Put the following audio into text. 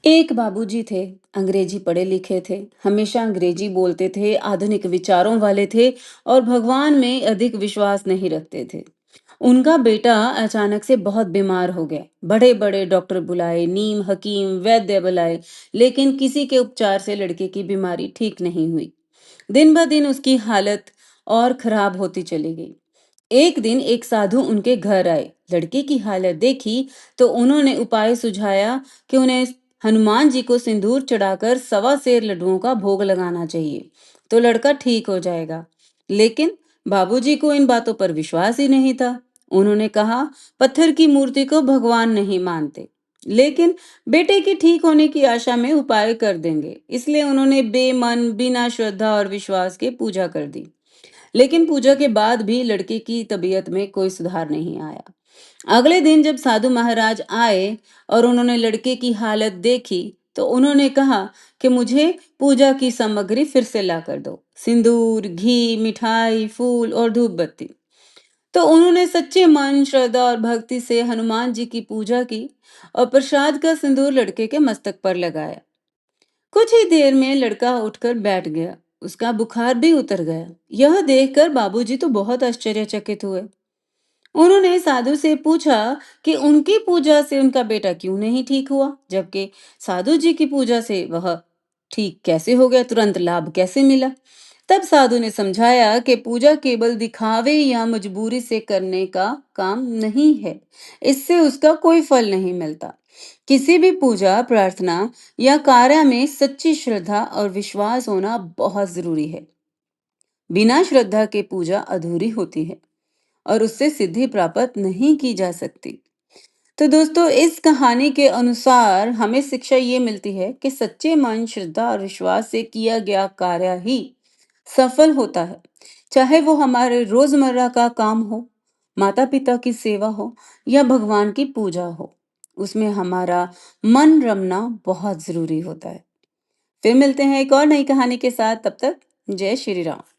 एक बाबूजी थे, अंग्रेजी पढ़े लिखे थे, हमेशा अंग्रेजी बोलते थे, आधुनिक विचारों वाले थे और भगवान में अधिक विश्वास नहीं रखते थे। उनका बेटा अचानक से बहुत बीमार हो गया। बड़े बड़े डॉक्टर बुलाए, नीम हकीम वैद्य बुलाए, लेकिन किसी के उपचार से लड़के की बीमारी ठीक नहीं हुई। दिन ब दिन उसकी हालत और खराब होती चली गई। एक दिन एक साधु उनके घर आए, लड़के की हालत देखी तो उन्होंने उपाय सुझाया कि उन्हें हनुमान जी को सिंदूर चढ़ाकर 1.25 लड्डुओं का भोग लगाना चाहिए, तो लड़का ठीक हो जाएगा। लेकिन बाबूजी को इन बातों पर विश्वास ही नहीं था। उन्होंने कहा, पत्थर की मूर्ति को भगवान नहीं मानते, लेकिन बेटे के ठीक होने की आशा में उपाय कर देंगे। इसलिए उन्होंने बेमन बिना श्रद्धा और विश्वास के पूजा कर दी। लेकिन पूजा के बाद भी लड़के की तबीयत में कोई सुधार नहीं आया। अगले दिन जब साधु महाराज आए और उन्होंने लड़के की हालत देखी, तो उन्होंने कहा कि मुझे पूजा की सामग्री फिर से ला कर दो, सिंदूर, घी, मिठाई, फूल और धूप बत्ती। तो उन्होंने सच्चे मन, श्रद्धा और भक्ति से हनुमान जी की पूजा की और प्रसाद का सिंदूर लड़के के मस्तक पर लगाया। कुछ ही देर में लड़का उठकर बैठ गया, उसका बुखार भी उतर गया। यह देखकर बाबूजी तो बहुत आश्चर्यचकित हुए। उन्होंने साधु से पूछा कि उनकी पूजा से उनका बेटा क्यों नहीं ठीक हुआ, जबकि साधु जी की पूजा से वह ठीक कैसे हो गया, तुरंत लाभ कैसे मिला। तब साधु ने समझाया कि पूजा केवल दिखावे या मजबूरी से करने का काम नहीं है, इससे उसका कोई फल नहीं मिलता। किसी भी पूजा, प्रार्थना या कार्य में सच्ची श्रद्धा और विश्वास होना बहुत जरूरी है। बिना श्रद्धा के पूजा अधूरी होती है और उससे सिद्धि प्राप्त नहीं की जा सकती। तो दोस्तों, इस कहानी के अनुसार हमें शिक्षा ये मिलती है कि सच्चे मन, श्रद्धा और विश्वास से किया गया कार्य ही सफल होता है। चाहे वो हमारे रोजमर्रा का काम हो, माता पिता की सेवा हो या भगवान की पूजा हो, उसमें हमारा मन रमना बहुत जरूरी होता है। फिर मिलते हैं एक और नई कहानी के साथ। तब तक जय श्री राम।